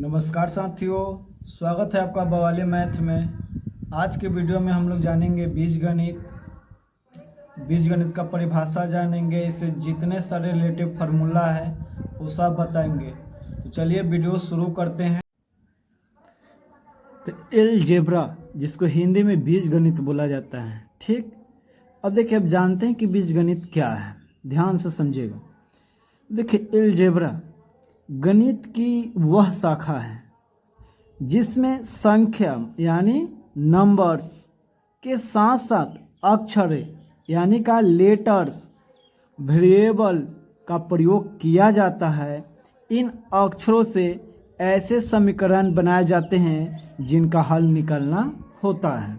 नमस्कार साथियों, स्वागत है आपका बवाली मैथ में। आज के वीडियो में हम लोग जानेंगे बीजगणित का परिभाषा जानेंगे। इससे जितने सारे रिलेटिव फार्मूला है वो सब बताएंगे। तो चलिए वीडियो शुरू करते हैं। तो अलजेब्रा, जिसको हिंदी में बीजगणित बोला जाता है, ठीक। अब देखिए, अब जानते हैं कि बीजगणित क्या है, ध्यान से समझिएगा। देखिए, अलजेब्रा गणित की वह शाखा है जिसमें संख्या यानी नंबर्स के साथ साथ अक्षर यानी का लेटर्स, वेरिएबल का प्रयोग किया जाता है। इन अक्षरों से ऐसे समीकरण बनाए जाते हैं जिनका हल निकालना होता है।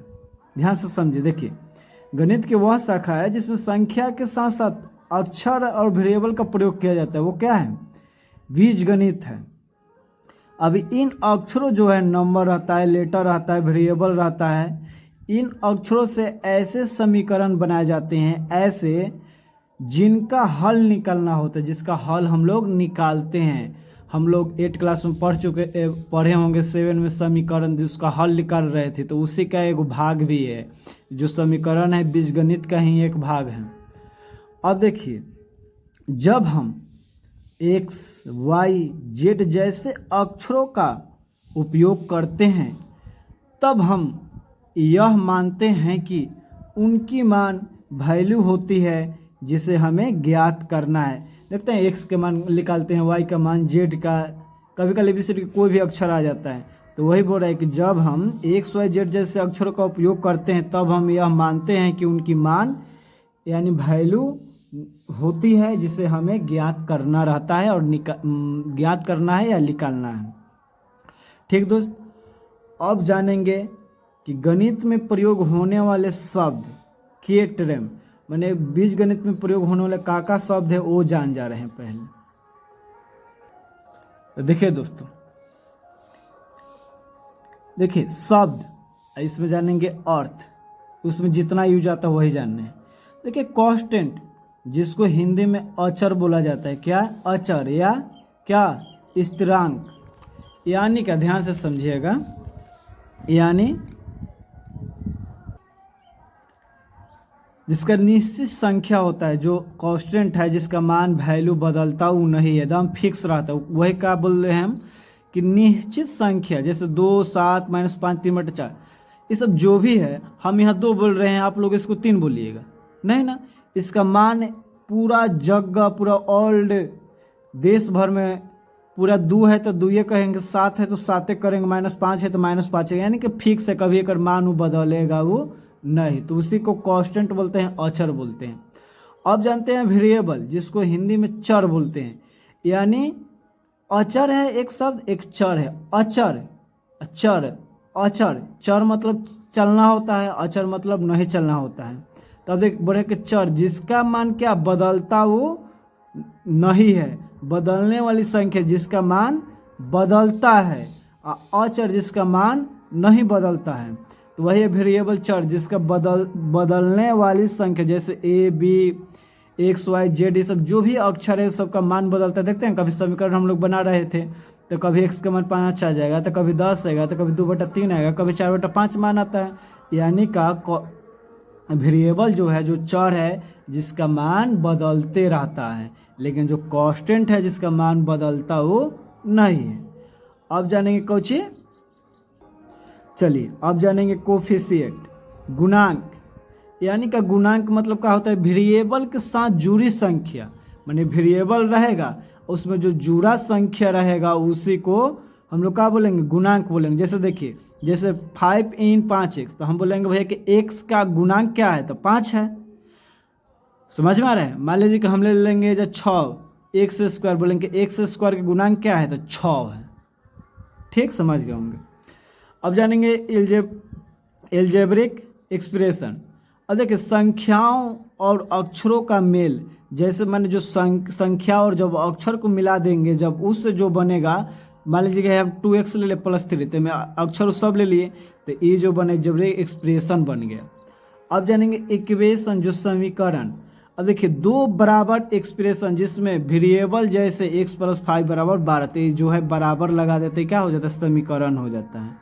ध्यान से समझिए। देखिए, गणित की वह शाखा है जिसमें संख्या के साथ साथ अक्षर और वेरिएबल का प्रयोग किया जाता है। वो क्या है? बीजगणित है। अब इन अक्षरों जो है, नंबर रहता है, लेटर रहता है, वेरिएबल रहता है, इन अक्षरों से ऐसे समीकरण बनाए जाते हैं ऐसे जिनका हल निकालना होता है, जिसका हल हम लोग निकालते हैं। हम लोग 8 क्लास में पढ़े होंगे 7 में समीकरण जिसका हल निकाल रहे थे, तो उसी का एक भाग भी है। जो समीकरण है बीजगणित का ही एक भाग है। अब देखिए, जब हम एक्स, वाई, जेड जैसे अक्षरों का उपयोग करते हैं तब हम यह मानते हैं कि उनकी मान वैल्यू होती है जिसे हमें ज्ञात करना है। देखते हैं, एक्स के मान निकालते हैं, वाई का मान, जेड का, कभी कभी एबीसीडी कोई भी अक्षर आ जाता है। तो वही बोल रहा है कि जब हम एक्स, वाई, जेड जैसे अक्षरों का उपयोग करते हैं तब हम यह मानते हैं कि उनकी मान यानी वैल्यू होती है जिसे हमें ज्ञात करना रहता है और ज्ञात करना है या निकालना है। ठीक दोस्त, अब जानेंगे कि गणित में प्रयोग होने वाले शब्द के टर्म, माने बीज गणित में प्रयोग होने वाले का शब्द है वो जान जा रहे हैं पहले। तो देखिए दोस्तों, देखिए शब्द, इसमें जानेंगे अर्थ, उसमें जितना यूज आता है वही जानना है। देखिए, कांस्टेंट, जिसको हिंदी में अचर बोला जाता है, क्या? अचर या क्या? स्थिरांक। यानी क्या? ध्यान से समझिएगा, यानी जिसका निश्चित संख्या होता है, जो कांस्टेंट है, जिसका मान वैल्यू बदलता वो नहीं है, एकदम फिक्स रहता है, वही क्या बोल रहे हैं हम कि निश्चित संख्या। जैसे 2, 7, -5, 3/4, ये सब जो भी है, हम यहाँ 2 बोल रहे हैं, आप लोग इसको 3 बोलिएगा, नहीं ना। इसका मान पूरा जगह, पूरा ओल्ड देश भर में पूरा 2 है तो 2 कहेंगे, 7 है तो 7 करेंगे, -5 है तो -5 है, यानी कि फिक्स है, कभी एक मान वो बदलेगा वो नहीं। तो उसी को कांस्टेंट बोलते हैं, अचर बोलते हैं। अब जानते हैं वेरिएबल, जिसको हिंदी में चर बोलते हैं। यानी अचर है एक शब्द, एक चर है। अचर, चर, अचर, चर मतलब चलना होता है, अचर मतलब नहीं चलना होता है। तब देख बोले कि चर, जिसका मान क्या? बदलता वो नहीं है, बदलने वाली संख्या जिसका मान बदलता है। अचर, जिसका मान नहीं बदलता है, तो वही वेरिएबल चर, जिसका बदलने वाली संख्या, जैसे ए, बी, एक्स, वाई, जेड, ये सब जो भी अक्षर है सबका मान बदलता है। देखते हैं, कभी समीकरण हम लोग बना रहे थे तो कभी एक्स का मान 5 आ जाएगा, तो कभी 10 आएगा, तो कभी 2/3 आएगा, कभी 4/5 मान आता है। यानी का वेरिएबल जो है, जो चर है, जिसका मान बदलते रहता है, लेकिन जो कांस्टेंट है जिसका मान बदलता वो नहीं है। अब जानेंगे कौची, चलिए अब जानेंगे कोफिशिएंट, गुणांक। यानी का गुणांक मतलब क्या होता है? वेरिएबल के साथ जुड़ी संख्या, माने वेरिएबल रहेगा, उसमें जो जुड़ा संख्या रहेगा उसी को हम लोग क्या बोलेंगे? गुणांक बोलेंगे। जैसे देखिए, जैसे 5 × 5x, तो हम बोलेंगे भैया कि x का गुणांक क्या है? तो 5 है। समझ में आ रहा है? मान लीजिए कि हम ले लेंगे जो 6, x² बोलेंगे, x² के गुणांक क्या है? तो 6 है। ठीक, समझ गए होंगे। अब जानेंगे एल्जेब्रिक एक्सप्रेशन। अब देखिए, संख्याओं और अक्षरों का मेल, जैसे मैंने जो संख्या और जब अक्षर को मिला देंगे, जब उससे जो बनेगा, मान लीजिए कि हम 2x ले ले +3, तो मैं अक्षर सब ले लिए, तो ये जो बने एल्जेब्रिक एक्सप्रेशन बन गया। अब जानेंगे इक्वेशन, जो समीकरण। अब देखिए दो बराबर एक्सप्रेशन जिसमें वेरिएबल जैसे x + 5 बराबर 12, तो जो है बराबर लगा देते क्या हो जाता है, समीकरण हो जाता है।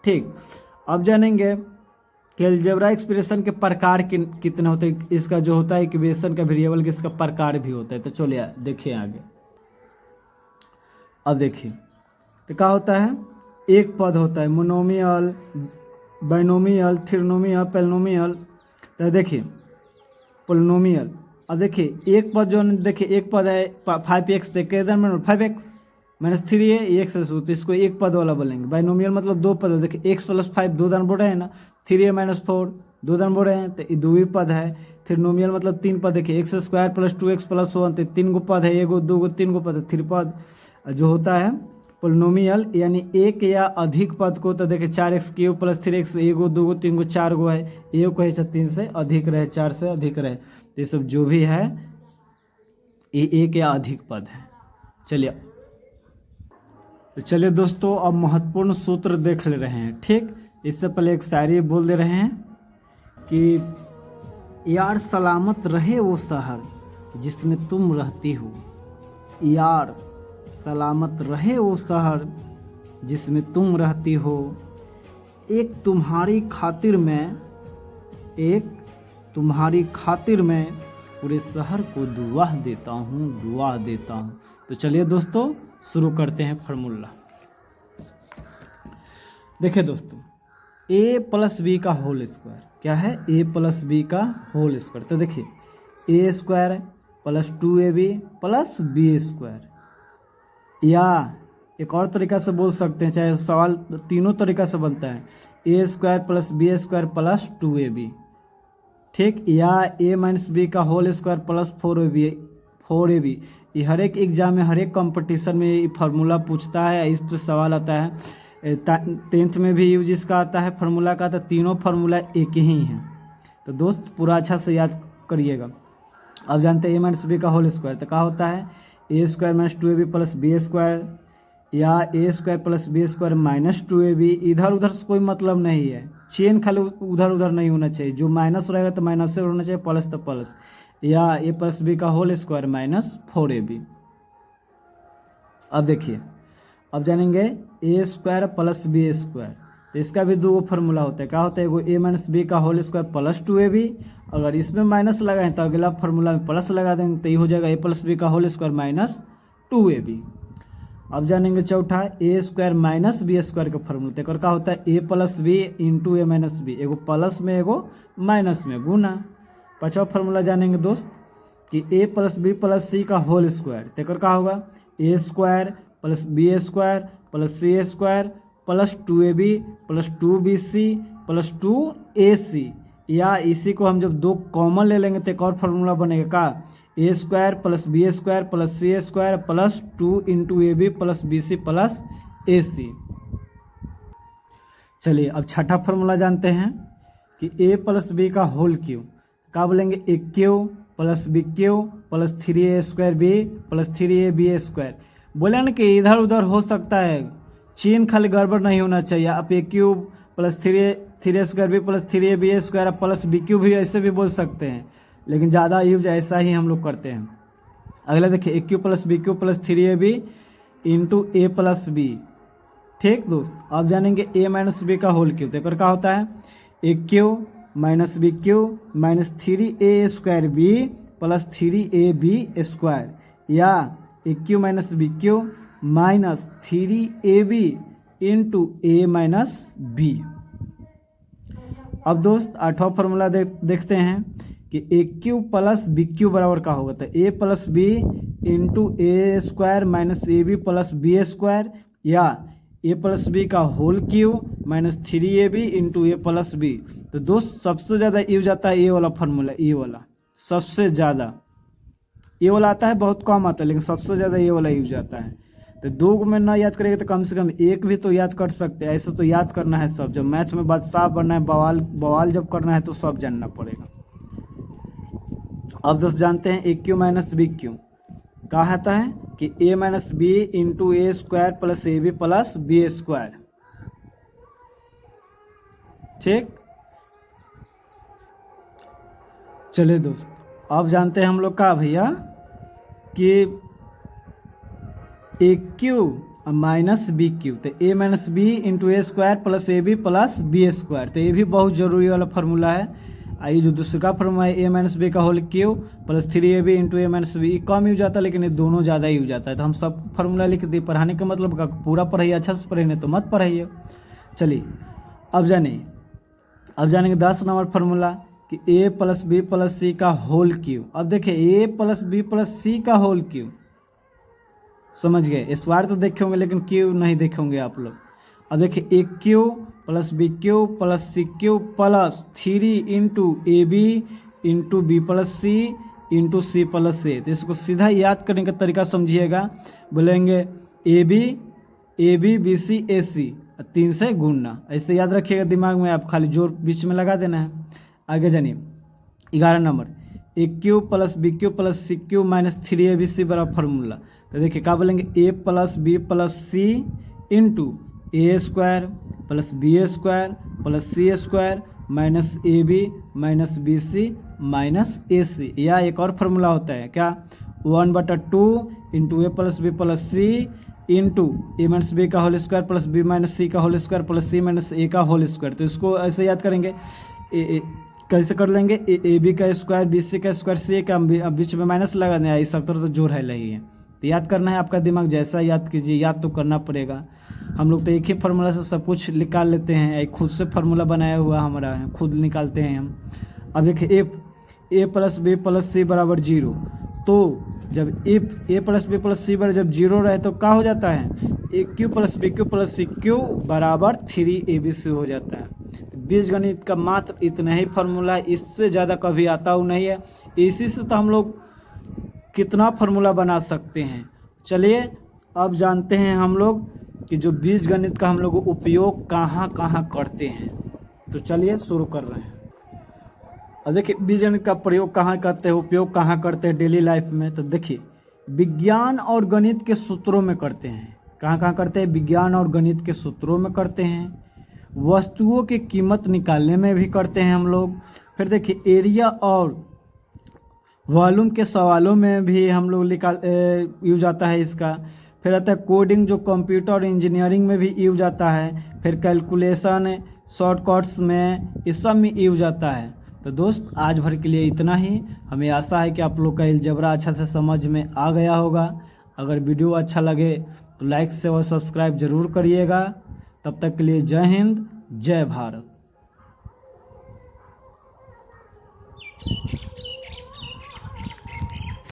ठीक, अब जानेंगे कि अलजेब्रा एक्सप्रेशन के प्रकार कितने होते हैं। इसका जो होता है इक्वेशन का वेरिएबल के इसका प्रकार भी होता है। तो चलिए देखिए आगे। अब देखिए तो क्या होता है, एक पद होता है मोनोमियल, बाइनोमियल, थ्रिनोमियल, पोलिनोमियल। तो देखिए पोलिनोमियल, अब देखिए एक पद जो देखिए एक पद है 5x में 5x - 3a x है, तो इसको एक पद वाला बोलेंगे। बाइनोमियल मतलब दो पद है, देखिए x + 5 दो दान बोल रहे हैं ना, 3a - 4 दो दान बोल रहे हैं, तो ये दो ही पद है। थ्रिनोमियल मतलब तीन पद, देखिए x² + 2x + 1, तो तीन गो पद है, एगो दो गो तीन गो पद है, त्रिपद जो होता है। पोलिनोमियल यानी एक या अधिक पद को, तो देखिए 4x³ + 3x, एगो दो गो तीन गो चार गो है, एगो कहे 3 से अधिक रहे, 4 से अधिक रहे, तो ये सब जो भी है ये एक या अधिक पद है। चलिए तो चलिए दोस्तों अब महत्वपूर्ण सूत्र देख ले रहे हैं। ठीक, इससे पहले एक शायरी बोल दे रहे हैं कि यार सलामत रहे वो शहर जिसमें तुम रहती हो, यार सलामत रहे वो शहर जिसमें तुम रहती हो, एक तुम्हारी खातिर मैं पूरे शहर को दुआ देता हूँ। तो चलिए दोस्तों शुरू करते हैं फार्मूला। देखिए दोस्तों a + b का होल स्क्वायर क्या है, a + b का होल स्क्वायर। तो देखिए a² + 2ab + b², या एक और तरीका से बोल सकते हैं, चाहे सवाल तीनों तरीका से बनता है, a² + b² + 2ab। ठीक, या a - b का होल स्क्वायर + 4ab। ये हर एक एग्जाम में, हर एक कंपटीशन में ये फार्मूला पूछता है, इस पर सवाल आता है। 10th में भी यूज इसका आता है फार्मूला का, तो तीनों फार्मूला एक ही हैं। तो दोस्त पूरा अच्छा से याद करिएगा। अब जानते हैं a - b का होल स्क्वायर तो क्या होता है, a² - 2ab + b², या a² + b² - 2ab। इधर उधर से कोई मतलब नहीं है, चेन खाली उधर उधर नहीं होना चाहिए, जो माइनस रहेगा तो माइनस से होना चाहिए, प्लस तो प्लस, या a + b का होल स्क्वायर - 4ab। अब देखिए अब जानेंगे a² + b², तो इसका भी दो फार्मूला होता है। क्या होता है, एगो a - b का होल स्क्वायर + 2ab, अगर इसमें माइनस लगाएं तो अगला फार्मूला में प्लस लगा देंगे, तो ये हो जाएगा a + b का होल स्क्वायर - 2ab। अब जानेंगे चौथा a² - b² का फार्मूला, तो क्या होता है a + b × a - b, एगो प्लस में एगो माइनस में गुना। पांचवा फार्मूला जानेंगे दोस्त कि a + b + c का होल स्क्वायर, तो क्या होगा a² + b² + c² + 2ab + 2bc + 2ac, या इसी को हम जब दो कॉमन ले लेंगे तो एक और फार्मूला बनेगा का a² + b² + c² + 2 × ab + bc + ac। चलिए अब छठा फार्मूला जानते हैं कि a + b का होल क्यूब, क्या बोलेंगे a³ + b³ + 3a² + 3ab²। बोले ना कि इधर उधर हो सकता है, चेन खाली गड़बड़ नहीं होना चाहिए। आप a³ + 3a² + 3ab² + b³ भी ऐसे भी बोल सकते हैं, लेकिन ज़्यादा यूज ऐसा ही हम लोग करते हैं। अगला देखिए a³ + b³ + 3ab × a + b। ठीक दोस्त, अब जानेंगे a - b का होल क्यूब, तो क्या होता है a³ - b³ - 3a²b + 3ab², या a³ - b³ - 3ab × a - b। अब दोस्त आठवां फार्मूला देखते हैं कि a³ + b³ बराबर का होगा, तो a + b × a² - ab + b², या a + b का whole cube - 3ab × a + b। तो दोस्त सबसे ज़्यादा यूज आता है ये वाला फार्मूला, ये वाला सबसे ज़्यादा, ये वाला आता है, बहुत कम आता है, लेकिन सबसे ज़्यादा ये वाला यूज आता है। तो दो में ना याद करेंगे तो कम से कम एक भी तो याद कर सकते हैं। ऐसे तो याद करना है सब, जब मैथ में बादशाह बनना है, बवाल जब करना है तो सब जानना पड़ेगा। अब दोस्त जानते हैं a³ - b³ क्या आता है कि a - b × a² + ab + b²। ठीक, चलिए दोस्त अब जानते हैं हम लोग का भैया कि A cube minus B cube, तो A minus B into A square plus A B plus B square, तो ये भी बहुत जरूरी वाला फार्मूला है। ये जो दूसरा फार्मूला है ए माइनस बी का whole cube plus 3ab into A minus B, कम यूज आता है लेकिन ये दोनों ज़्यादा यूज आता है। तो हम सब फार्मूला लिख दिए। पढ़ाने का मतलब का पूरा पढ़ाइए, अच्छा से पढ़े, नहीं तो मत पढ़ाइए। चलिए अब जानेंगे 10 नंबर फार्मूला कि ए प्लस बी प्लस सी का होल क्यू। अब देखिए ए प्लस बी प्लस सी का होल क्यू, समझ गए। स्क्वायर तो देखे होंगे लेकिन क्यू नहीं देखे होंगे आप लोग। अब देखिए A cube plus B cube plus C cube plus 3 into A B into B plus C into C plus A. तो इसको सीधा याद करने का तरीका समझिएगा। बोलेंगे ए बी बी सी ए सी 3 से गुणना, ऐसे याद रखिएगा दिमाग में, आप खाली जोर बीच में लगा देना है। आगे जानिए 11 number A cube plus B cube plus C cube minus 3abc बड़ा फार्मूला। तो देखिए क्या बोलेंगे A plus B plus C into A square plus B square plus C square minus A B minus B C minus A C. या एक और formula होता है क्या, 1/2 into A plus B plus C into A minus B का whole square plus B minus C का whole square plus सी minus ए का whole square. तो इसको ऐसे याद करेंगे, कैसे कर लेंगे, ए बी का स्क्वायर बी सी का स्क्वायर सी का बीच में माइनस लगा दें, इस सब तो जोड़ है नहीं है। तो याद करना है, आपका दिमाग जैसा याद कीजिए, याद तो करना पड़ेगा। हम लोग तो एक ही फार्मूला से सब कुछ निकाल लेते हैं, एक खुद से फार्मूला बनाया हुआ हमारा है, खुद निकालते हैं हम। अब देखिए A plus B plus C बराबर 0, तो जब if A plus B plus C बराबर जब 0 रहे तो क्या हो जाता है, A cube plus B cube plus C cube बराबर 3abc हो जाता है। बीजगणित का मात्र इतना ही फार्मूला है, इससे ज़्यादा कभी आता हुआ नहीं है। इसी से तो हम लोग कितना फार्मूला बना सकते हैं। चलिए अब जानते हैं हम लोग कि जो बीजगणित का हम लोग उपयोग कहाँ कहाँ करते हैं। तो चलिए शुरू कर रहे हैं। अब देखिए बीजगणित का प्रयोग कहाँ करते हैं, उपयोग कहाँ करते हैं डेली लाइफ में। तो देखिए विज्ञान और गणित के सूत्रों में करते हैं। कहाँ कहाँ करते हैं, विज्ञान और गणित के सूत्रों में करते हैं। वस्तुओं की कीमत निकालने में भी करते हैं हम लोग। फिर देखिए एरिया और वॉल्यूम के सवालों में भी हम लोग यूज आता है इसका। फिर आता है कोडिंग, जो कंप्यूटर और इंजीनियरिंग में भी यूज आता है। फिर कैलकुलेशन, शॉर्टकट्स में, इस सब में यूज आता है। तो दोस्त आज भर के लिए इतना ही। हमें आशा है कि आप लोग का अलजेब्रा अच्छा से समझ में आ गया होगा। अगर वीडियो अच्छा लगे तो लाइक से और सब्सक्राइब जरूर करिएगा। तब तक के लिए जय हिंद, जय भारत।